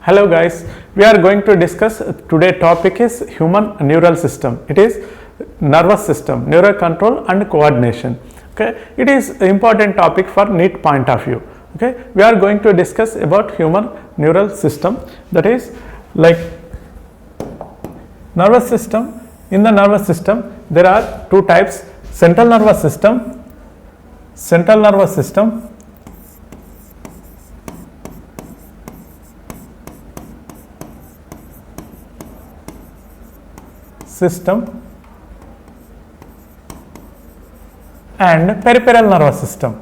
Hello guys, we are going to discuss today topic is human neural system. It is nervous system, neural control and coordination. Okay, it is important topic for NEET point of view. Okay, we are going to discuss about human neural system, that is like nervous system. In the nervous system there are two types: central nervous system and peripheral nervous system.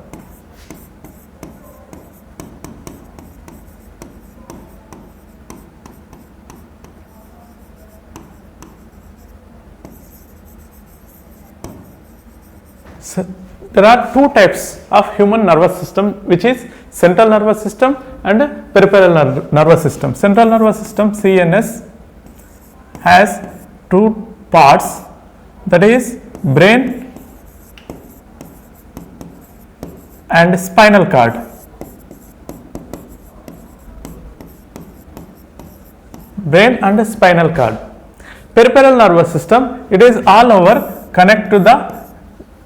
So, there are two types of human nervous system, which is central nervous system and peripheral nervous system. Central nervous system CNS has two parts, that is brain and spinal cord. Brain and spinal cord. Peripheral nervous system, it is all over connect to the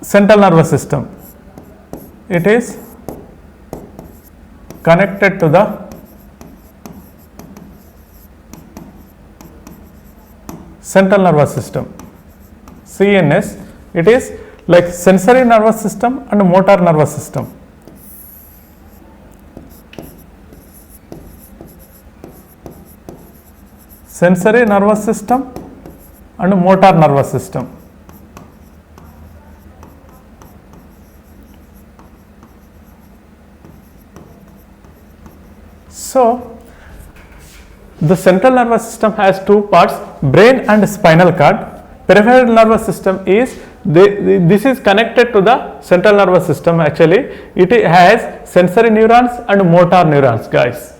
central nervous system. It is connected to the central nervous system. CNS, it is like sensory nervous system and motor nervous system. Sensory nervous system and motor nervous system. So, the central nervous system has two parts, brain and spinal cord. Peripheral nervous system is, this is connected to the central nervous system actually. It has sensory neurons and motor neurons, guys.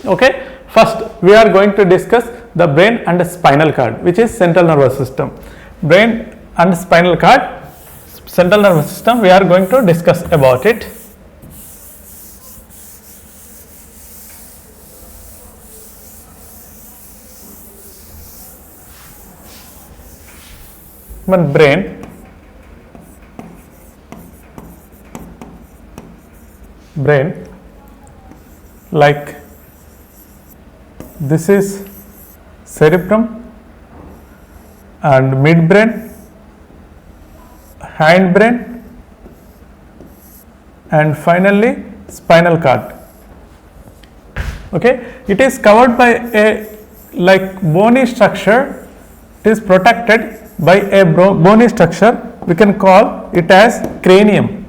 Okay, first we are going to discuss the brain and spinal cord, which is central nervous system. Brain and spinal cord, central nervous system, we are going to discuss about it. One brain like this is cerebrum and midbrain, hindbrain and finally spinal cord. Okay, it is covered by a like bony structure. It is protected by a bony structure. We can call it as cranium.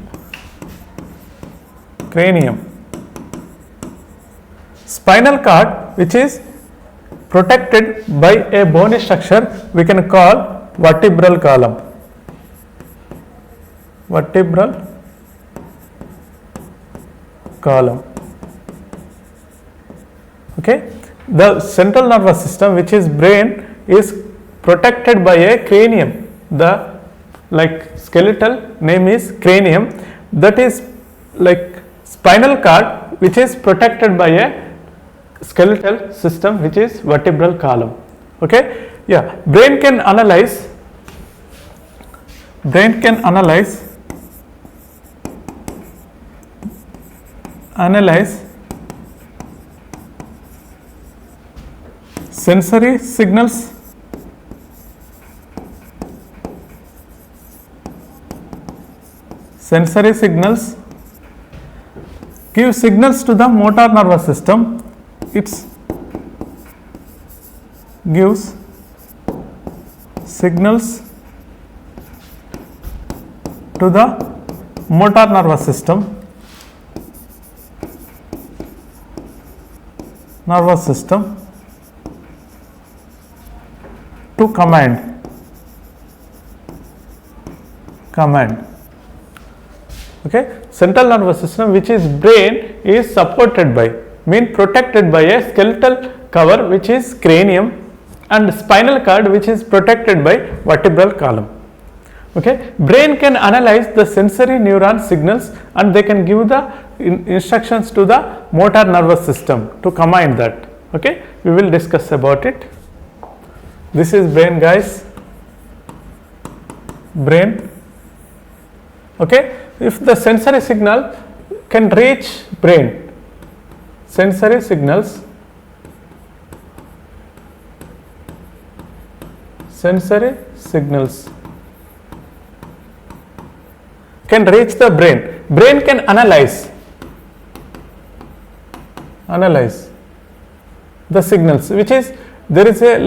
Spinal cord, which is protected by a bony structure, we can call vertebral column. Okay, the central nervous system, which is brain, is protected by a cranium. The like skeletal name is cranium. That is like spinal cord, which is protected by a skeletal system, which is vertebral column. Okay, yeah, brain can analyze sensory signals give signals to the motor nervous system. It gives signals to the motor nervous system to command. Okay, central nervous system, which is brain, is supported by, protected by a skeletal cover, which is cranium, and spinal cord, which is protected by vertebral column. Okay, brain can analyze the sensory neuron signals and they can give the instructions to the motor nervous system to command that. Okay, we will discuss about it. This is brain, guys. Brain. Okay, if the sensory signal can reach brain, sensory signals can reach the brain. Brain can analyze the signals, which is there is a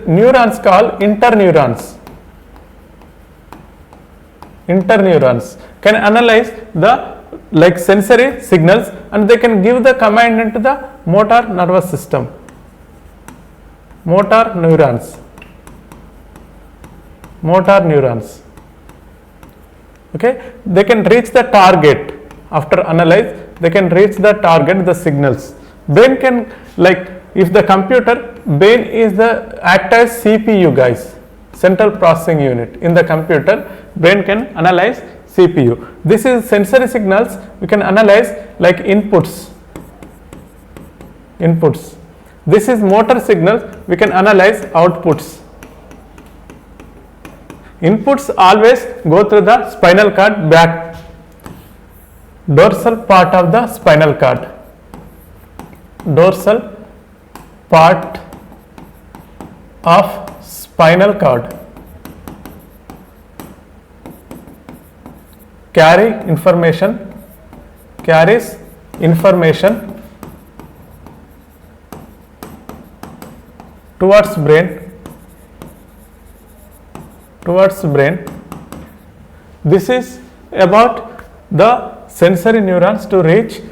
neurons called interneurons can analyze the sensory signals, and they can give the command into the motor nervous system. Motor neurons. Okay, they can reach the target. After analyze, they can reach the target, the signals. Brain can, if the computer, brain is the act as CPU, guys, central processing unit. In the computer, brain can analyze CPU. This is sensory signals we can analyze like inputs. This is motor signals we can analyze outputs. Inputs always go through the spinal cord, back dorsal part of the spinal cord. Dorsal part of spinal cord carries information towards brain. This is about the sensory neurons to reach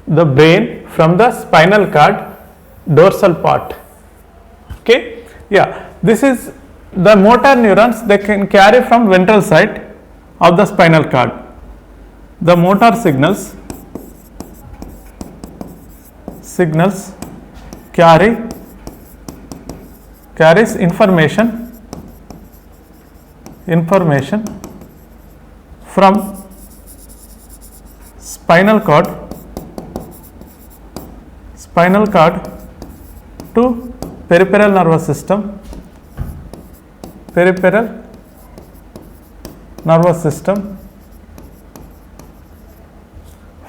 the brain from the spinal cord dorsal part. Okay, yeah, this is the motor neurons. They can carry from ventral side of the spinal cord. The motor signals carries information from spinal cord to peripheral nervous system.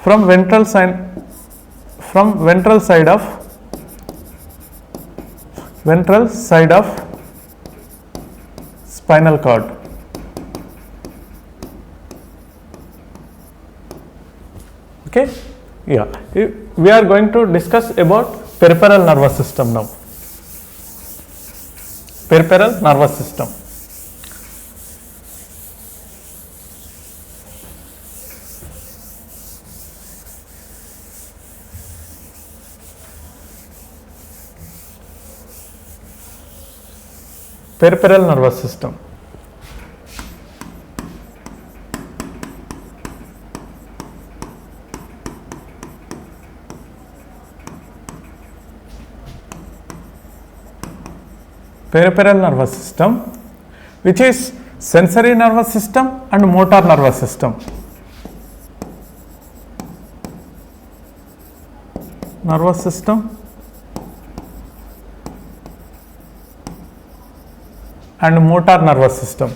From ventral side of spinal cord. Okay, yeah, we are going to discuss about peripheral nervous system now. Peripheral nervous system. Peripheral nervous system. Peripheral nervous system, which is sensory nervous system and motor nervous system. And motor nervous system.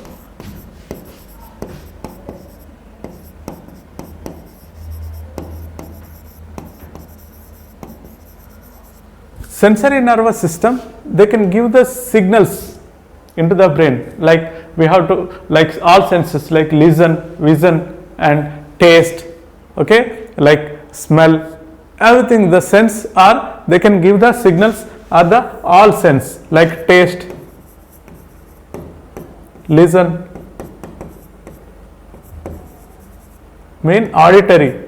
Sensory nervous system, they can give the signals into the brain, like we have to, like all senses, like listen, vision and taste, okay, like smell, everything the sense are, they can give the signals are the all sense, like taste, listen, mean auditory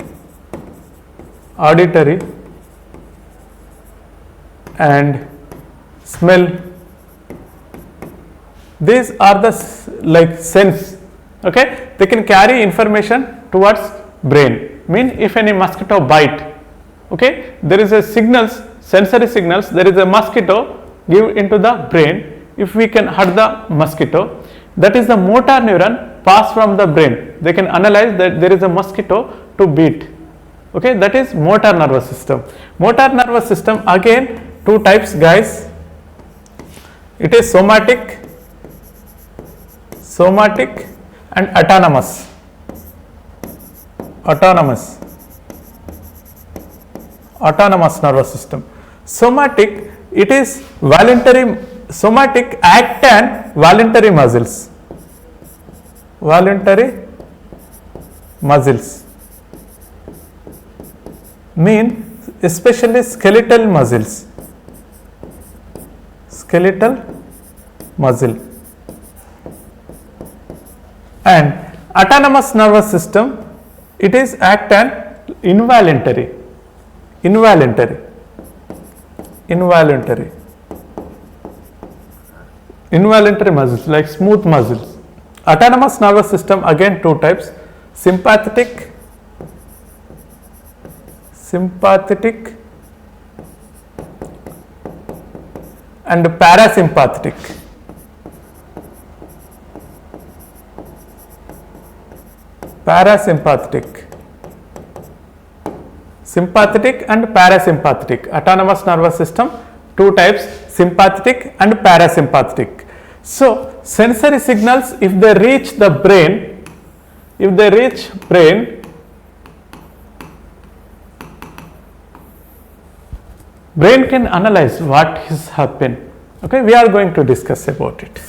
and smell. These are the sense, okay, they can carry information towards brain. Mean if any mosquito bite, okay, there is a signals, sensory signals, there is a mosquito give into the brain. If we can hurt the mosquito, that is the motor neuron pass from the brain. They can analyze that there is a mosquito to beat. Okay, that is motor nervous system. Motor nervous system, again two types guys. It is somatic and autonomous. Autonomous nervous system. Somatic, it is voluntary. Somatic act on voluntary muscles. Mean especially skeletal muscle. And autonomous nervous system, it is act on involuntary muscles like smooth muscles. Autonomous nervous system, again two types, sympathetic and parasympathetic. Sympathetic and parasympathetic. Autonomous nervous system, two types, sympathetic and parasympathetic. So sensory signals, if they reach the brain, brain can analyze what has happened. Okay, we are going to discuss about it.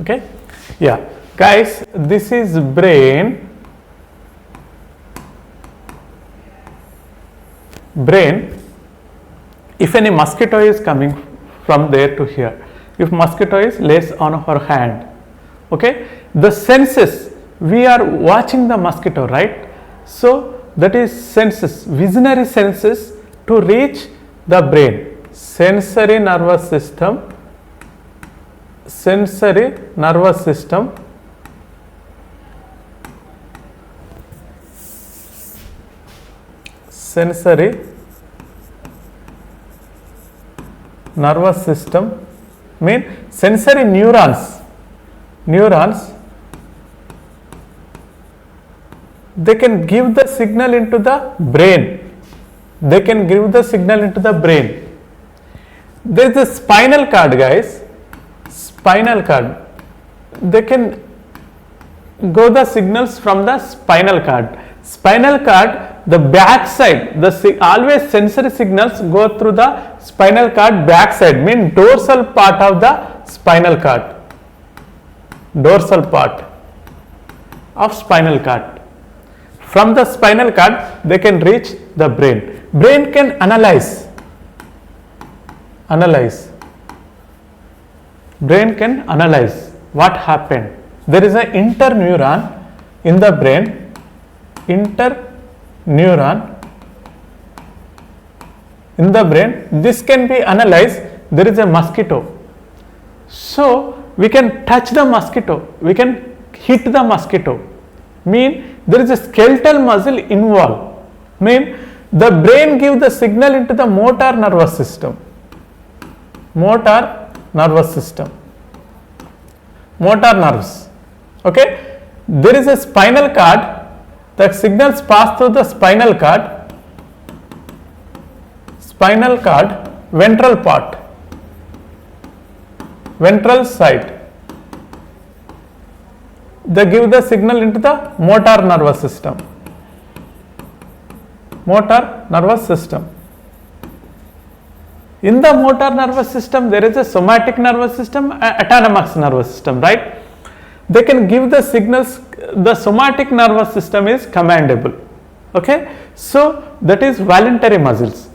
Okay, yeah guys, this is brain. If any mosquito is coming from there to here, if mosquito is lays on her hand, okay, the senses, we are watching the mosquito, right? So that is senses, visionary senses to reach the brain. Sensory nervous system mean sensory neurons, they can give the signal into the brain. There is a spinal cord guys. They can go the signals from the spinal cord. The back side, always sensory signals go through the spinal cord back side, mean dorsal part of the spinal cord. From the spinal cord, they can reach the brain. Brain can analyze. Brain can analyze what happened. There is an interneuron in the brain. This can be analyzed. There is a mosquito. So we can touch the mosquito. We can hit the mosquito. Mean there is a skeletal muscle involved. Mean the brain gives the signal into the motor nervous system. Motor nerves. Okay, there is a spinal cord. The signals pass through the spinal cord, ventral side. They give the signal into the motor nervous system. In the motor nervous system, there is a somatic nervous system and autonomous nervous system, right? They can give the signals. The somatic nervous system is commandable. Okay, so that is voluntary muscles.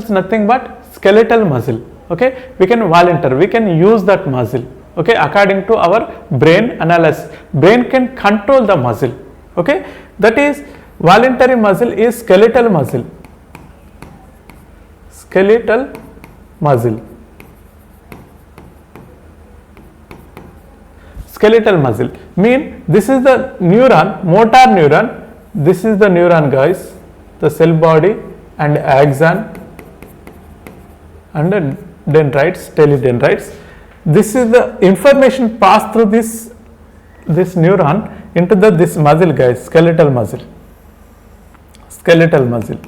Nothing but skeletal muscle. Okay, we can use that muscle. Okay, according to our brain analysis, brain can control the muscle. Okay, that is voluntary muscle is skeletal muscle. skeletal muscle. Mean this is the neuron, motor neuron. This is the neuron, guys, the cell body and axon and dendrites, telodendrites. This is the information passed through this neuron into this muscle, guys, skeletal muscle. Skeletal muscle.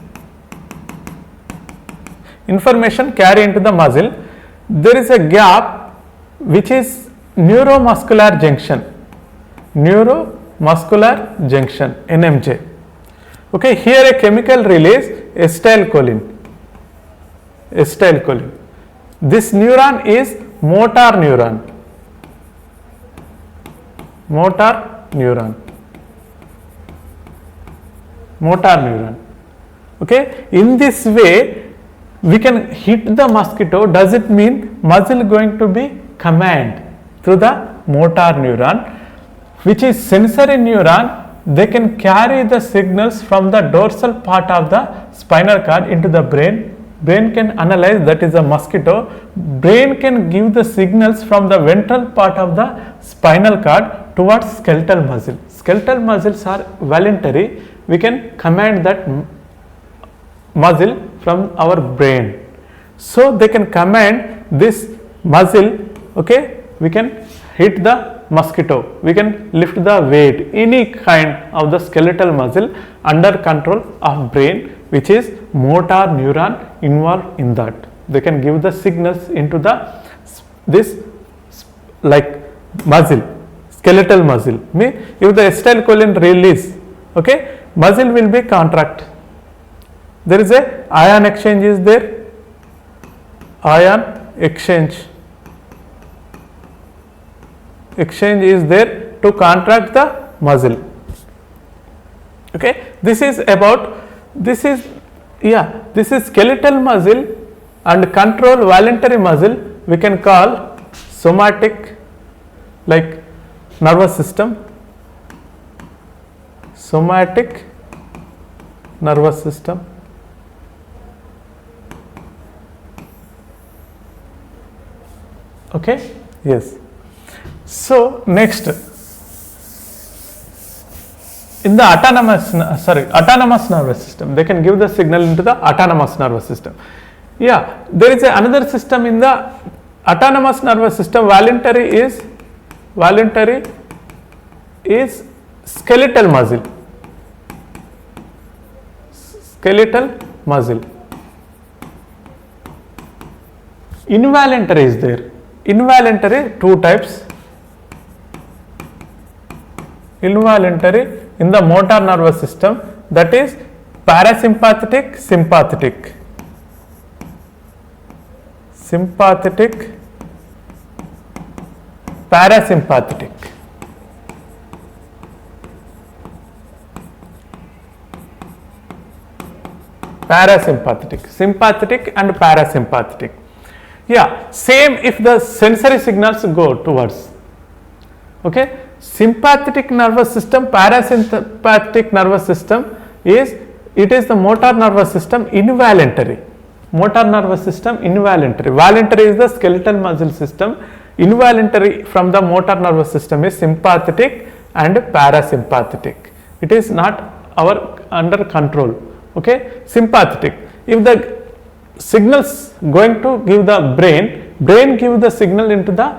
Information carry into the muscle. There is a gap which is neuromuscular junction. Neuromuscular junction, NMJ. Okay, here a chemical release acetylcholine. Acetylcholine. This neuron is motor neuron. Motor neuron. Motor neuron. Okay, in this way we can hit the mosquito. Does it mean muscle going to be command through the motor neuron, which is sensory neuron? They can carry the signals from the dorsal part of the spinal cord into the brain. Brain can analyze that is a mosquito. Brain can give the signals from the ventral part of the spinal cord towards skeletal muscle. Skeletal muscles are voluntary. We can command that muscle from our brain. So they can command this muscle. Okay, we can hit the mosquito, we can lift the weight, any kind of the skeletal muscle under control of brain, which is motor neuron involved in that. They can give the signals into this like muscle, skeletal muscle. If the acetylcholine release, okay, muscle will be contract. There is a ion exchange is there, ion exchange is there to contract the muscle. Okay, this is skeletal muscle and control voluntary muscle we can call somatic, like nervous system, somatic nervous system. Okay, yes. So next, in the autonomous nervous system, they can give the signal into the autonomous nervous system. Yeah, there is another system in the autonomous nervous system. Voluntary is skeletal muscle. Skeletal muscle. Involuntary is there. Involuntary, two types. Involuntary in the motor nervous system, that is parasympathetic, sympathetic. Sympathetic, parasympathetic. Parasympathetic, sympathetic and parasympathetic. Yeah, same if the sensory signals go towards. Okay, sympathetic nervous system, parasympathetic nervous system is the motor nervous system involuntary. Motor nervous system involuntary. Voluntary is the skeletal muscle system. Involuntary from the motor nervous system is sympathetic and parasympathetic. It is not under control. Okay, sympathetic. If the signals going to give the brain give the signal into the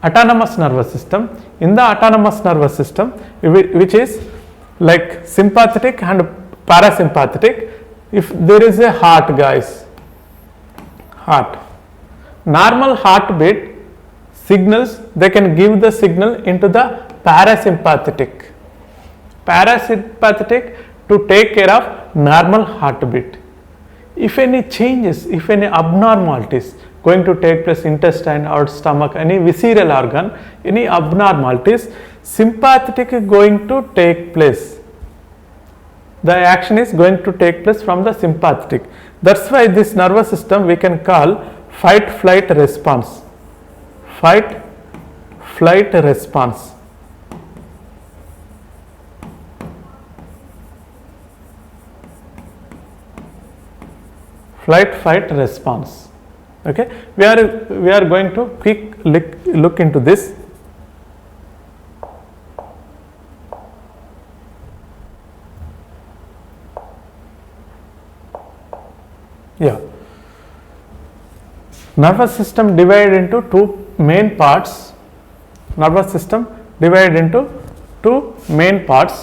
autonomous nervous system. In the autonomous nervous system, which is like sympathetic and parasympathetic, if there is a heart, guys, heart, normal heartbeat signals, they can give the signal into the parasympathetic to take care of normal heartbeat. If any changes, if any abnormalities going to take place, intestine or stomach, any visceral organ, any abnormalities, sympathetic is going to take place. The action is going to take place from the sympathetic. That's why this nervous system we can call fight flight response. Fight flight response. Fight response. Okay, we are going to quick look into this. Nervous system divided into two main parts. Nervous system divided into two main parts,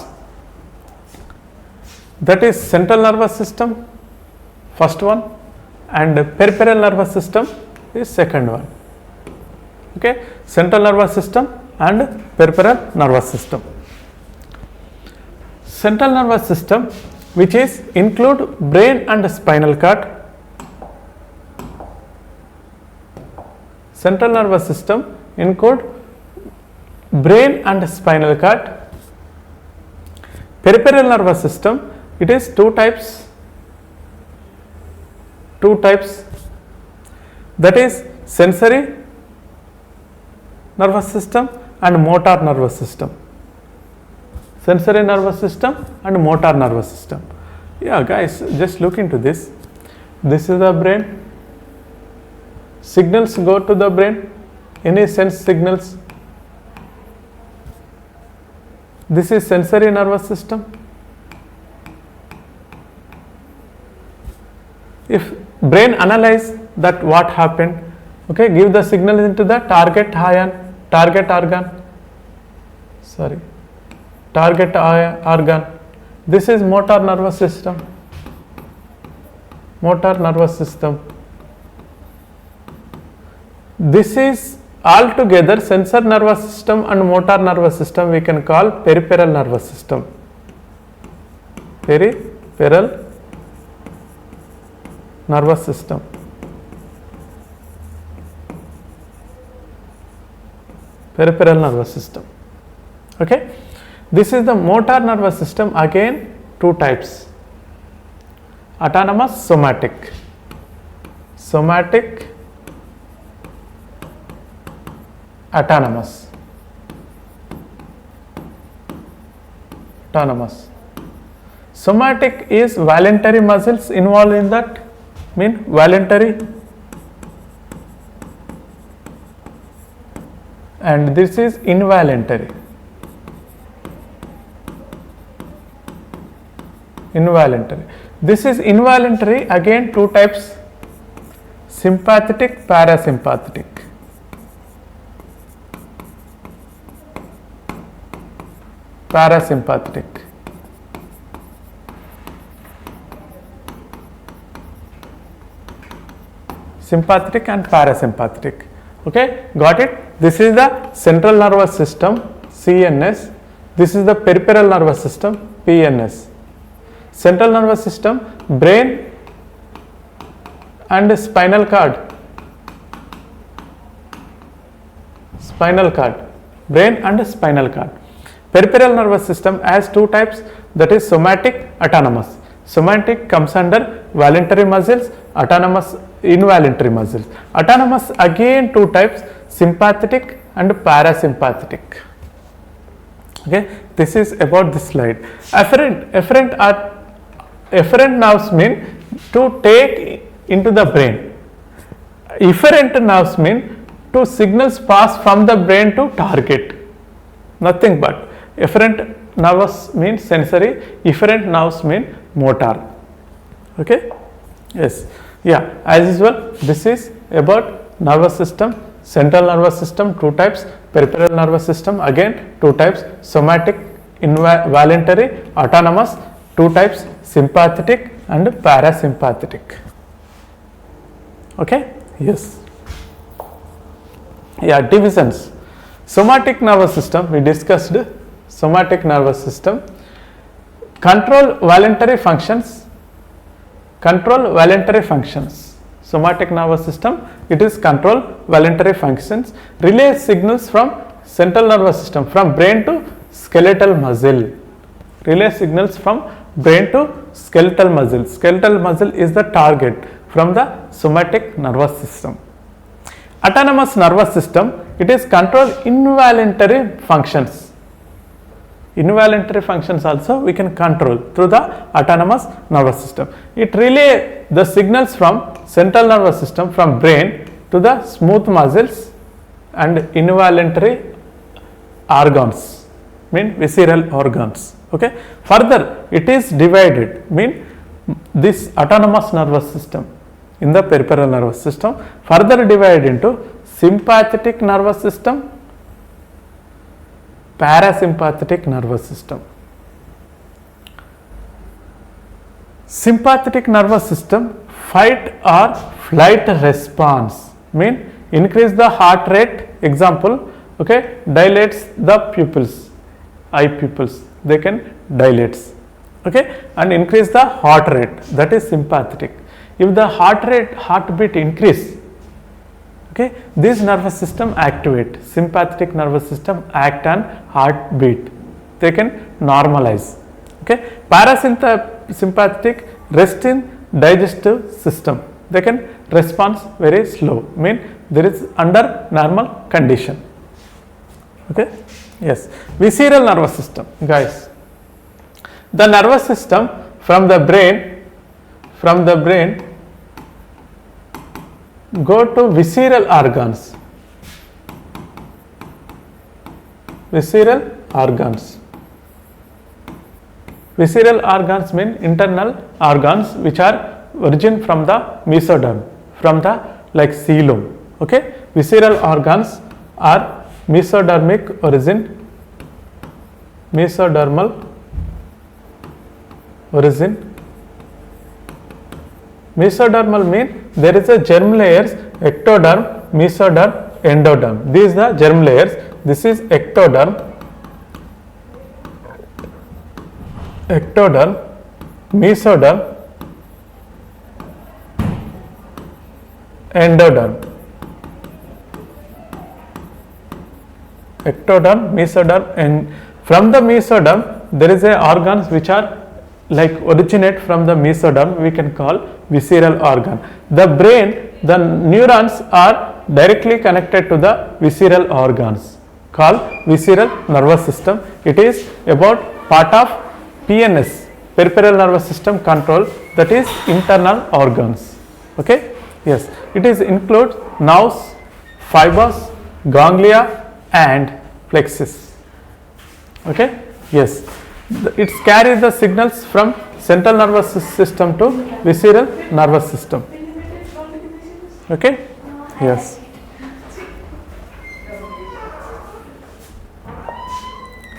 that is central nervous system, first one, and peripheral nervous system is second one. Okay, central nervous system and peripheral nervous system. Central nervous system, which is include brain and spinal cord. Central nervous system include brain and spinal cord. Peripheral nervous system, it is two types, that is sensory nervous system and motor nervous system. Sensory nervous system and motor nervous system. Yeah guys, just look into this. This is the brain. Signals go to the brain, any sense signals. This is sensory nervous system. If brain analyze that what happened, okay, give the signal into the target organ. This is motor nervous system. This is altogether sensor nervous system and motor nervous system we can call peripheral nervous system. Peripheral nervous system. Peripheral nervous system. Okay, this is the motor nervous system, again two types, autonomous, somatic. Autonomous. Somatic is voluntary muscles involved in that, mean voluntary, and this is involuntary. This is involuntary, again two types, sympathetic, parasympathetic. Sympathetic and parasympathetic. Okay, got it? This is the central nervous system, CNS. This is the peripheral nervous system, PNS. Central nervous system, brain and spinal cord. Brain and spinal cord. Peripheral nervous system has two types, that is somatic, autonomous. Somatic comes under voluntary muscles, autonomous involuntary muscles. Autonomous again two types, sympathetic and parasympathetic. Okay, this is about this slide. Efferent nerves mean to take into the brain. Efferent nerves mean to signals pass from the brain to target. Nothing but. Efferent nerves mean sensory, efferent nerves mean motor. Okay, yes, yeah, as usual this is about nervous system. Central nervous system two types, peripheral nervous system again two types, somatic, involuntary, autonomous two types, sympathetic and parasympathetic. Okay, yes, yeah, divisions. Somatic nervous system, we discussed somatic nervous system. Control voluntary functions. Somatic nervous system, it is control voluntary functions, relay signals from central nervous system, from brain to skeletal muscle. Skeletal muscle is the target from the somatic nervous system. Autonomous nervous system, it is control involuntary functions. Involuntary functions also we can control through the autonomous nervous system. It relay the signals from central nervous system, from brain to the smooth muscles and involuntary organs, mean visceral organs. Okay. Further, it is divided, mean this autonomous nervous system. in the peripheral nervous system, further divided into sympathetic nervous system, parasympathetic nervous system. Sympathetic nervous system, fight or flight response, mean increase the heart rate, example, okay, dilates the pupils, eye pupils, they can dilates, okay, and increase the heart rate, that is sympathetic. If the heartbeat increase, okay, this nervous system activate, sympathetic nervous system act on heartbeat, they can normalize, okay. Parasympathetic rest in digestive system, they can respond very slow, mean there is under normal condition, okay. Yes, visceral nervous system, guys, the nervous system from the brain go to visceral organs, visceral organs mean internal organs which are origin from the mesoderm, from the like coelom, okay. Visceral organs are mesodermic origin, mesodermal origin. Mesodermal mean there is a germ layers, ectoderm, mesoderm, endoderm. These are the germ layers. This is ectoderm, mesoderm, endoderm. Ectoderm, mesoderm, and from the mesoderm there is a organs which are like originate from the mesoderm, we can call visceral organ. The brain, the neurons are directly connected to the visceral organs called visceral nervous system. It is about part of PNS, peripheral nervous system control, that is internal organs, okay. Yes, it is includes nerves, fibers, ganglia and plexus, okay. Yes, it carries the signals from central nervous system to visceral nervous system, okay. Yes,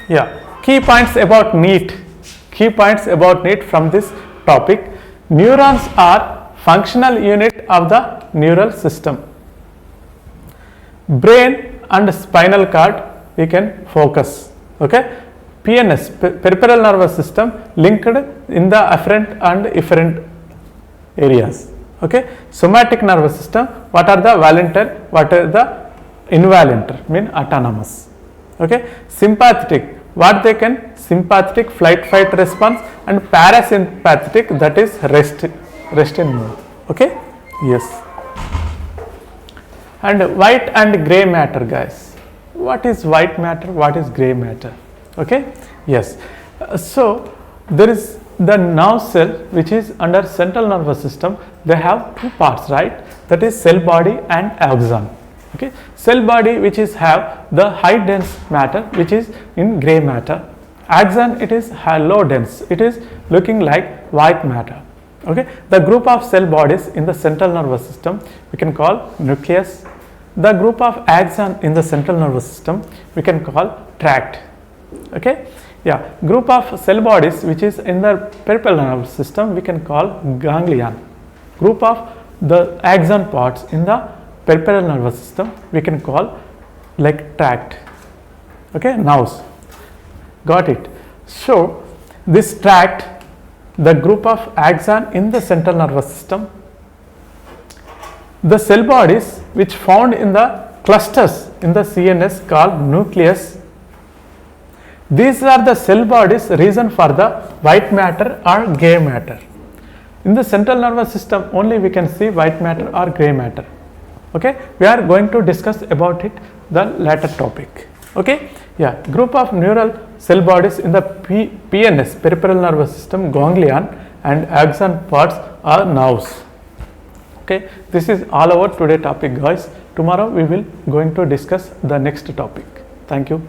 yeah, key points about NEET from this topic. Neurons are functional unit of the neural system. Brain and spinal cord we can focus, okay. PNS, peripheral nervous system, linked in the afferent and efferent areas, okay. Somatic nervous system, what are the voluntary, what are the involuntary, mean autonomous, okay. Sympathetic, what they can, sympathetic flight fight response, and parasympathetic, that is rest in mode, okay. Yes, and white and gray matter, guys, what is white matter, what is gray matter, okay. Yes, so there is the nerve cell which is under central nervous system, they have two parts, right, that is cell body and axon, okay. Cell body which is have the high dense matter which is in gray matter, axon it is low dense, it is looking like white matter, okay. The group of cell bodies in the central nervous system we can call nucleus, the group of axon in the central nervous system we can call tract, okay. Yeah, group of cell bodies which is in the peripheral nervous system we can call ganglion, group of the axon parts in the peripheral nervous system we can call like tract, okay, nerves, got it. So this tract, the group of axon in the central nervous system, the cell bodies which found in the clusters in the CNS called nucleus. These are the cell bodies reason for the white matter or gray matter. In the central nervous system only we can see white matter or gray matter, okay. We are going to discuss about it the later topic, okay. Yeah, group of neural cell bodies in the PNS, peripheral nervous system, ganglion and axon parts are nerves, okay. This is all about today topic, guys. Tomorrow we will going to discuss the next topic. Thank you.